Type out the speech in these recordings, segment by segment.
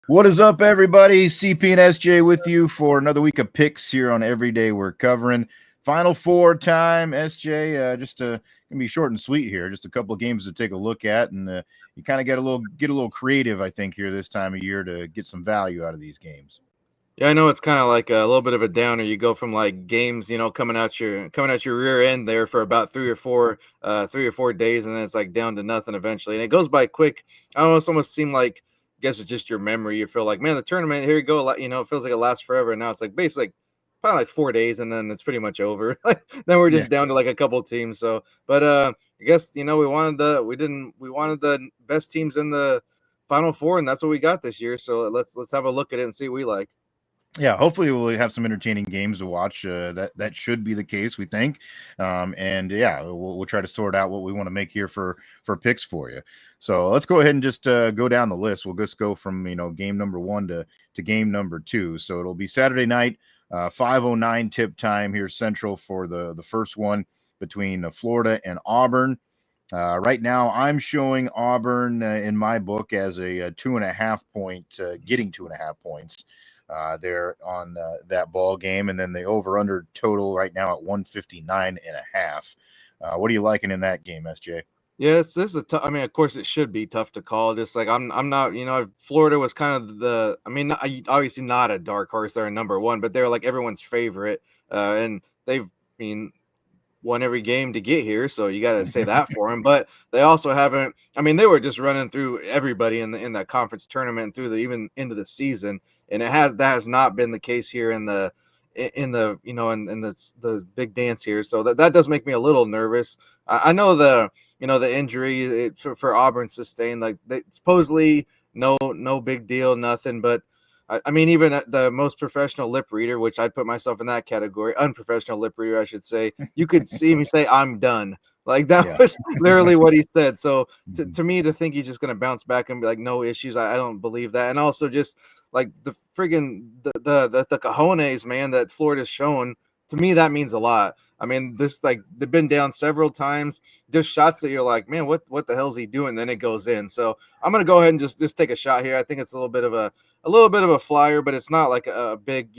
What is up, everybody? CP and SJ with you for another week of picks here on Every Day We're Covering. Final Four time, SJ. Gonna be short and sweet here. Just a couple of games to take a look at, and you kind of get a little creative, I think, here this time of year to get some value out of these games. Yeah, I know it's kind of like a little bit of a downer. You go from like games, coming out your rear end there for about 3 or 4 days, and then it's like down to nothing eventually, and it goes by quick. I don't know, it's almost seemed like, I guess it's just your memory. You feel like, man, the tournament, here you go, it feels like it lasts forever, and now it's like basically like probably like 4 days, and then it's pretty much over. Then we're Yeah, just down to like a couple teams. So, but I guess we wanted the best teams in the Final Four, and that's what we got this year. So let's have a look at it and see what we like. yeah. Hopefully, we'll have some entertaining games to watch. That should be the case, we think. And yeah, we'll try to sort out what we want to make here for picks for you. So let's go ahead and just go down the list. We'll just go from game number one to game number two. So it'll be Saturday night, 5:09 tip time here Central for the first one between Florida and Auburn. Right now, I'm showing Auburn in my book as a 2.5 point, getting 2.5 points there on that ball game, and then the over/under total right now at 159.5. What are you liking in that game, SJ? Yes, this is a tough. I mean, of course, it should be tough to call. Just like I'm not. Florida was kind of the. I mean, obviously not a dark horse. They're a number one, but they're like everyone's favorite, and they've, won every game to get here. So you got to say that for them. But they also haven't. I mean, they were just running through everybody in that conference tournament and through the even into the season, and that has not been the case here in the big dance here. So that does make me a little nervous. I know the injury for Auburn sustained, like they supposedly no big deal, nothing. But I mean, even at the most professional lip reader, which I'd put myself in that category, unprofessional lip reader, I should say, you could see me say, "I'm done." Like that Yeah. was literally what he said. So Mhm. to me, to think he's just going to bounce back and be like, no issues, I don't believe that. And also just like the friggin' the cojones, man, that Florida's shown, to me, that means a lot. I mean, this, like, they've been down several times, just shots that you're like, man, what the hell's he doing? Then it goes in. So I'm gonna go ahead and just take a shot here. I think it's a little bit of a flyer, but it's not like a big,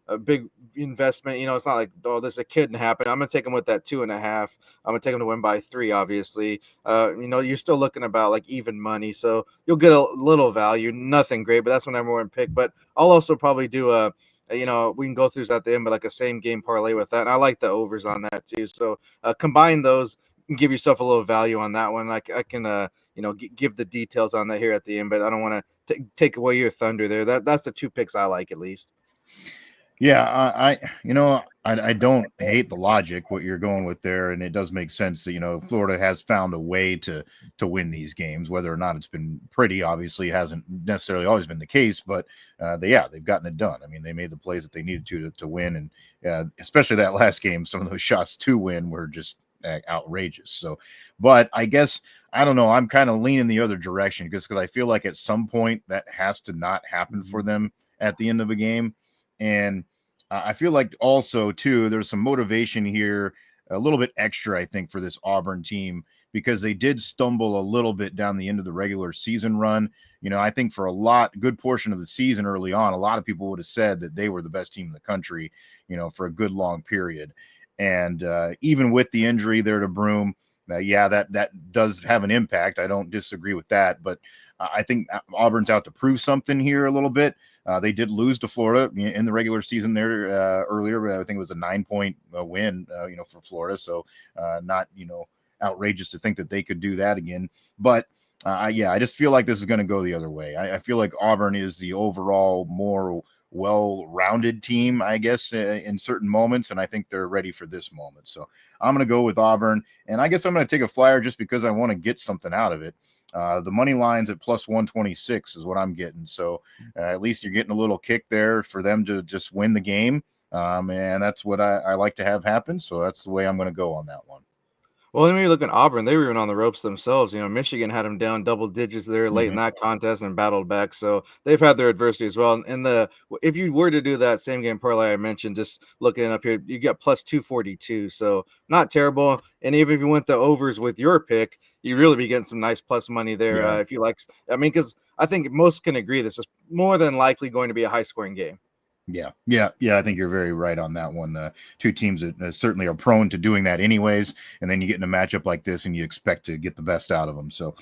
a big investment. It's not like, oh, this is a kid and happen. I'm gonna take him with that 2.5. I'm gonna take him to win by 3. Obviously, you're still looking about like even money, so you'll get a little value. Nothing great, but that's my number one pick. But I'll also probably do we can go through this at the end, but like a same game parlay with that. And I like the overs on that too. So combine those and give yourself a little value on that one. I can give the details on that here at the end, but I don't want to take away your thunder there. That's the two picks I like at least. Yeah, I don't hate the logic what you're going with there, and it does make sense that Florida has found a way to win these games, whether or not it's been pretty. Obviously, it hasn't necessarily always been the case, but they've gotten it done. I mean, they made the plays that they needed to win, and especially that last game, some of those shots to win were just outrageous. So, but I guess I don't know. I'm kind of leaning the other direction because I feel like at some point that has to not happen for them at the end of a game, and I feel like also too there's some motivation here, a little bit extra, I think, for this Auburn team because they did stumble a little bit down the end of the regular season run. I think for good portion of the season early on, a lot of people would have said that they were the best team in the country, for a good long period. And even with the injury there to Broome, yeah, that does have an impact. I don't disagree with that, but I think Auburn's out to prove something here a little bit. They did lose to Florida in the regular season there earlier, but I think it was a 9-point win, for Florida. So not, outrageous to think that they could do that again. But I just feel like this is going to go the other way. I feel like Auburn is the overall more well-rounded team, I guess, in certain moments, and I think they're ready for this moment. So I'm going to go with Auburn, and I guess I'm going to take a flyer just because I want to get something out of it. The money lines at plus 126 is what I'm getting. So at least you're getting a little kick there for them to just win the game. And that's what I like to have happen. So that's the way I'm going to go on that one. Well, then when you look at Auburn, they were even on the ropes themselves. Michigan had them down double digits there late in Mm-hmm. that contest and battled back. So they've had their adversity as well. And if you were to do that same game parlay I mentioned, just looking up here, you get plus 242. So not terrible. And even if you went the overs with your pick, you really be getting some nice plus money there. Yeah. If you like, I mean, because I think most can agree this is more than likely going to be a high scoring game. Yeah, yeah, yeah. I think you're very right on that one. Two teams that certainly are prone to doing that, anyways. And then you get in a matchup like this, and you expect to get the best out of them. So,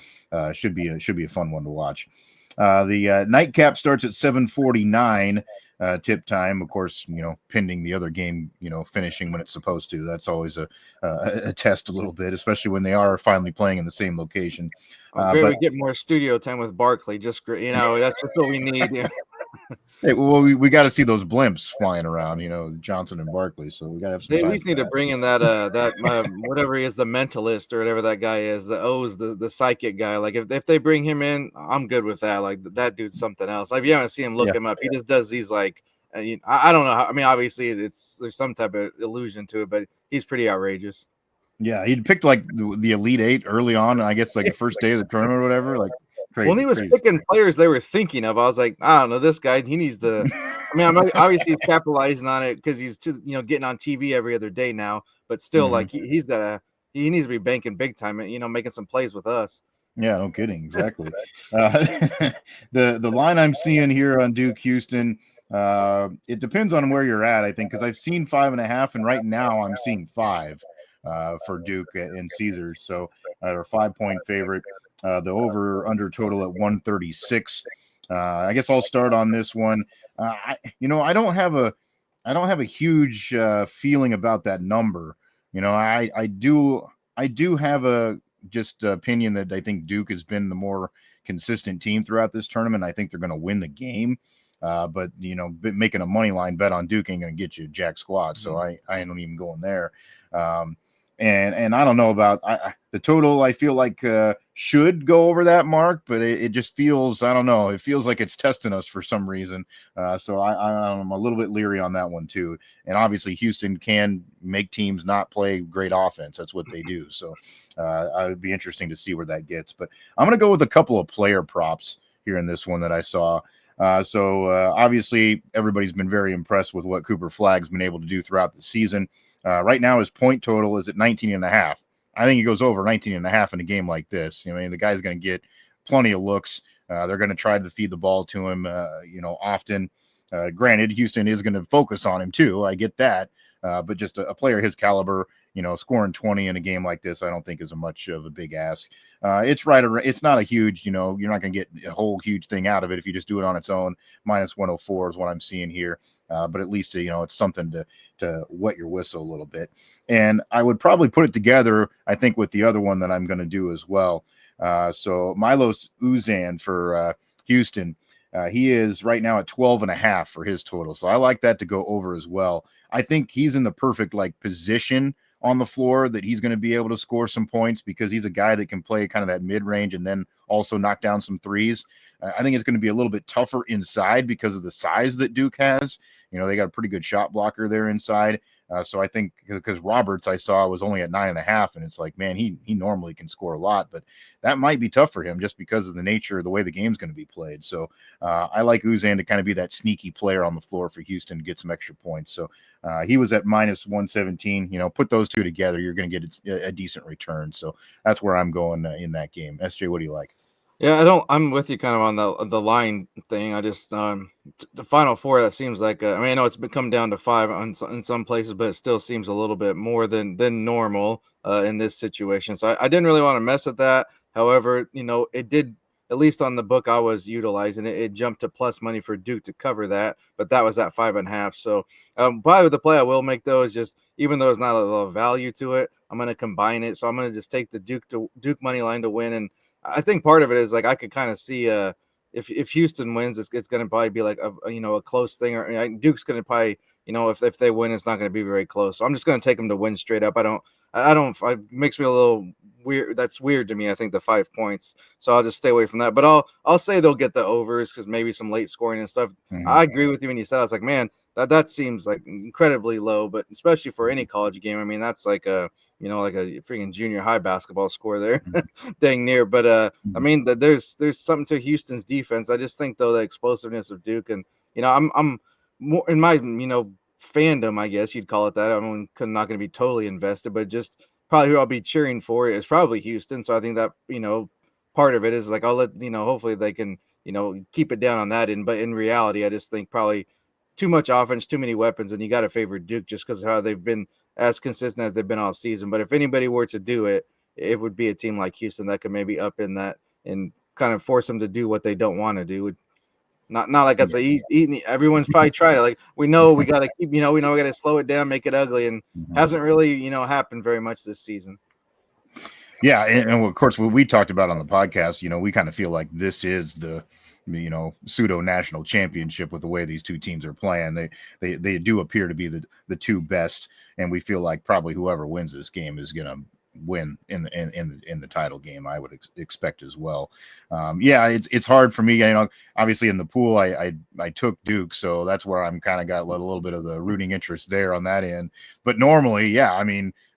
should be a fun one to watch. The nightcap starts at 7:49 tip time. Of course, pending the other game, finishing when it's supposed to. That's always a test a little bit, especially when they are finally playing in the same location. Great, But we get more studio time with Barkley. Just great, that's just what we need. Yeah. hey, well, we got to see those blimps flying around, Johnson and Barkley. So we got to have some They at time least for need to that. bring in that whatever he is, the mentalist or whatever that guy is, the psychic guy. Like if they bring him in, I'm good with that. Like that dude's something else. Like if you haven't seen him, look Yeah, him up. He just does these like I don't know. I mean, obviously there's some type of illusion to it, but he's pretty outrageous. yeah. He picked like the Elite Eight early on. I guess like the first day of the tournament or whatever. Like When crazy, he was crazy. picking players they were thinking of, I was like, I don't know, this guy, he needs to. I mean, obviously he's capitalizing on it because he's getting on TV every other day now. But still, Mhm. like he needs to be banking big time and making some plays with us. Yeah, no kidding. Exactly. The line I'm seeing here on Duke Houston, it depends on where you're at, I think, because I've seen 5.5, and right now I'm seeing 5 for Duke and Caesars. So a 5-point favorite. The over under total at 136. I guess I'll start on this one. I don't have a huge feeling about that number. I do have a just opinion that I think Duke has been the more consistent team throughout this tournament. I think they're going to win the game. But making a money line bet on Duke ain't going to get you jack squat. So I don't even go in there. Um, and I don't know about the total. I feel like should go over that mark, but it just feels, I don't know. It feels like it's testing us for some reason. So I'm a little bit leery on that one too. And obviously Houston can make teams not play great offense. That's what they do. So it would be interesting to see where that gets. But I'm going to go with a couple of player props here in this one that I saw. So obviously everybody's been very impressed with what Cooper Flagg's been able to do throughout the season. Right now his point total is at 19.5. I think he goes over 19.5 in a game like this. I mean, the guy's going to get plenty of looks. They're going to try to feed the ball to him, often. Granted, Houston is going to focus on him too. I get that. But just a player his caliber, scoring 20 in a game like this, I don't think is a much of a big ask. It's right. It's not a huge, you're not going to get a whole huge thing out of it if you just do it on its own. Minus 104 is what I'm seeing here. But at least, it's something to wet your whistle a little bit. And I would probably put it together, I think, with the other one that I'm going to do as well. So Milos Uzan for Houston. He is right now at 12.5 for his total. So I like that to go over as well. I think he's in the perfect position on the floor that he's going to be able to score some points because he's a guy that can play kind of that mid-range and then also knock down some threes. I think it's going to be a little bit tougher inside because of the size that Duke has. They got a pretty good shot blocker there inside. So I think because Roberts I saw was only at 9.5, and it's like, man, he normally can score a lot, but that might be tough for him just because of the nature of the way the game's going to be played. So I like Uzan to kind of be that sneaky player on the floor for Houston to get some extra points. So he was at minus 117. Put those two together, you're going to get a decent return. So that's where I'm going in that game. SJ, what do you like? Yeah, I'm with you kind of on the line thing. I just the Final Four, that seems like I mean, I know it's become down to 5 in some places, but it still seems a little bit more than normal in this situation. So I didn't really want to mess with that. However, it did, at least on the book I was utilizing it, it jumped to plus money for Duke to cover that, but that was at 5.5. So probably the play I will make though is just, even though it's not a lot of value to it, I'm going to combine it. So I'm going to just take the Duke money line to win. And I think part of it is like I could kind of see if Houston wins, it's going to probably be like a close thing, or Duke's going to probably, if they win, it's not going to be very close. So I'm just going to take them to win straight up. It makes me a little weird. That's weird to me. I think the 5 points, so I'll just stay away from that. But I'll say they'll get the overs because maybe some late scoring and stuff. Mhm. I agree with you when you said, I was like, man, that seems like incredibly low, but especially for any college game, I mean, that's like a like a freaking junior high basketball score there, dang near. But I mean, there's something to Houston's defense. I just think though the explosiveness of Duke, and I'm more in my fandom, I guess you'd call it that. I'm not going to be totally invested, but just probably who I'll be cheering for is probably Houston. So I think that, part of it is like I'll let hopefully they can keep it down on that end. But in reality, I just think probably too much offense, too many weapons, and you got to favor Duke just because of how they've been as consistent as they've been all season. But if anybody were to do it, it would be a team like Houston that could maybe up in that and kind of force them to do what they don't want to do. Not like that's easy. Everyone's probably tried it. Like we know we got to keep, we know we got to slow it down, make it ugly, and hasn't really, happened very much this season. Yeah, and of course, what we talked about on the podcast, we kind of feel like this is the, pseudo national championship with the way these two teams are playing. They do appear to be the two best, and we feel like probably whoever wins this game is going to win in the title game. I would expect as well. It's hard for me. Obviously in the pool, I took Duke, so that's where I'm kind of got a little bit of the rooting interest there on that end. But normally,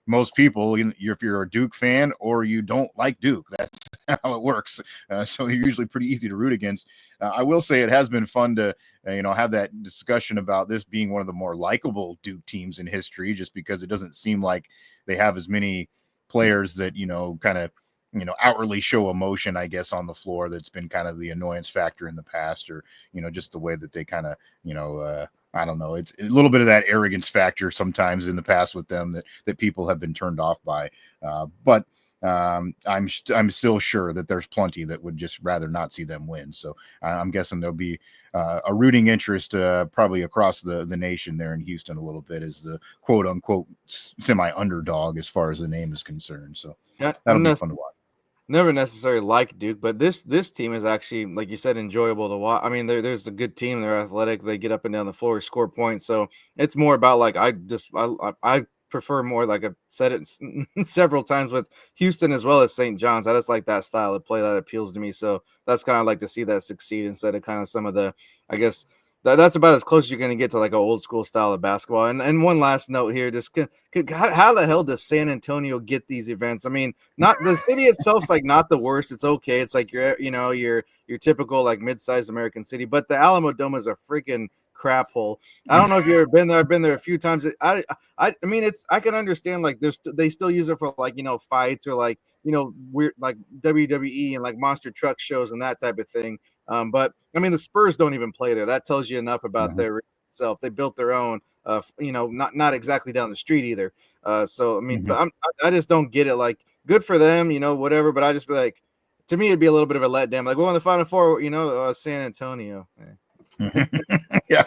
most people, if you're a Duke fan or you don't like Duke, that's how it works. So you're usually pretty easy to root against. I will say it has been fun to, have that discussion about this being one of the more likable Duke teams in history, just because it doesn't seem like they have as many players that, kind of, outwardly show emotion, I guess, on the floor. That's been kind of the annoyance factor in the past, or, just the way that they kind of, I don't know. It's a little bit of that arrogance factor sometimes in the past with them that people have been turned off by. But I'm still sure that there's plenty that would just rather not see them win. So I'm guessing there'll be a rooting interest probably across the nation there in Houston a little bit as the quote unquote semi underdog as far as the name is concerned. So that'll be fun to watch. Never necessarily like Duke, but this team is actually, like you said, enjoyable to watch. I mean, there's a good team. They're athletic. They get up and down the floor, score points. So it's more about like I prefer more, like I've said it several times, with Houston as well as St. John's. I just like that style of play that appeals to me. So that's kind of like to see that succeed instead of kind of some of the, I guess. That's about as close as you're going to get to like an old school style of basketball. And one last note here, just how the hell does San Antonio get these events? I mean, not the city itself's like not the worst. It's okay. It's like your typical like mid-sized American city, but the Alamo Dome is a freaking crap hole. I don't know if you've ever been there. I've been there a few times. I mean, I can understand like they still use it for like fights or like weird like WWE and like monster truck shows and that type of thing. But I mean, the Spurs don't even play there. That tells you enough about their itself. They built their own, not exactly down the street either. So I mean, but I just don't get it. Like, good for them, whatever. But I just be like, to me, it'd be a little bit of a letdown. Like, we're on the Final Four, San Antonio. Yeah,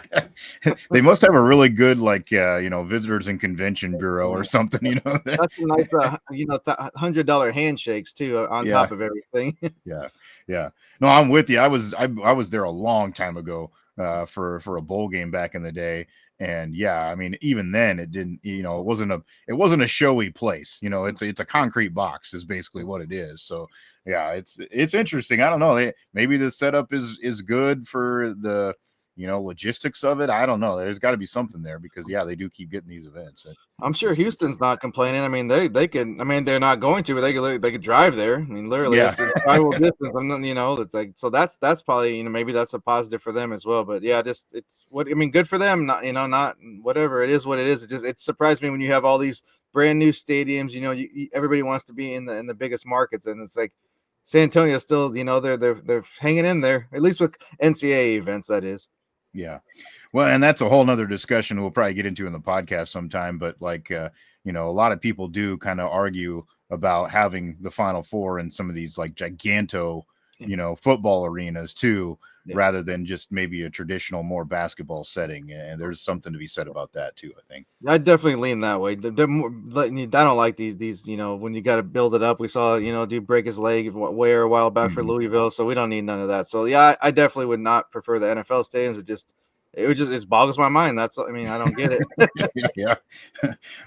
they must have a really good visitors and convention bureau or something. That's a nice $100 handshakes too on top of everything. Yeah. No, I'm with you. I was there a long time ago for a bowl game back in the day, and I mean, even then it didn't. It wasn't a showy place. It's a concrete box is basically what it is. So it's interesting. I don't know. Maybe the setup is good for the logistics of it. I don't know. There's got to be something there because they do keep getting these events. I'm sure Houston's not complaining. I mean, they can. I mean, they're not going to. But they could drive there. I mean, literally, it's a drivable distance. It's like, so that's probably maybe that's a positive for them as well. But good for them. Not not whatever it is. What it is. It surprised me when you have all these brand new stadiums. Everybody wants to be in the biggest markets, and it's like San Antonio still. They're hanging in there, at least with NCAA events. That is. Yeah. Well, and that's a whole nother discussion we'll probably get into in the podcast sometime. But a lot of people do kind of argue about having the Final Four in some of these like giganto, football arenas too, rather than just maybe a traditional, more basketball setting. And there's something to be said about that too, I think. I definitely lean that way. I don't like these, when you got to build it up. We saw, dude break his leg a while back for Louisville. So we don't need none of that. So I definitely would not prefer the NFL stadiums. It boggles my mind. I don't get it. Yeah.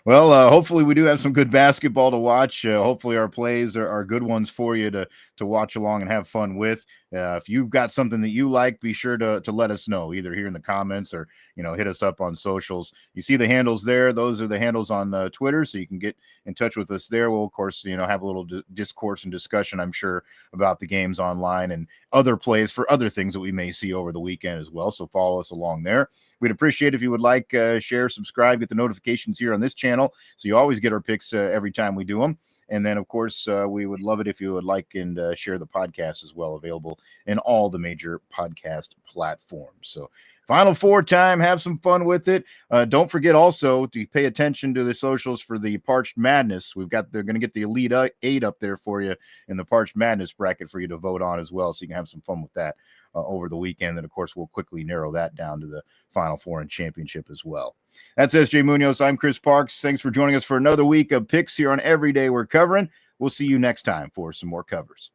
Well, hopefully we do have some good basketball to watch. Hopefully our plays are good ones for you to watch along and have fun with. If you've got something that you like, be sure to let us know, either here in the comments or, hit us up on socials. You see the handles there. Those are the handles on Twitter, so you can get in touch with us there. We'll, of course, have a little discourse and discussion, I'm sure, about the games online and other plays for other things that we may see over the weekend as well. So follow us along there. We'd appreciate if you would like, share, subscribe, get the notifications here on this channel so you always get our picks every time we do them. And then, of course, we would love it if you would like and share the podcast as well, available in all the major podcast platforms. So Final Four time, have some fun with it. Don't forget also to pay attention to the socials for the Parched Madness. They're going to get the Elite Eight up there for you in the Parched Madness bracket for you to vote on as well. So you can have some fun with that over the weekend. And of course, we'll quickly narrow that down to the Final Four and championship as well. That's SJ Munoz. I'm Chris Parks. Thanks for joining us for another week of picks here on Every Day We're Covering. We'll see you next time for some more covers.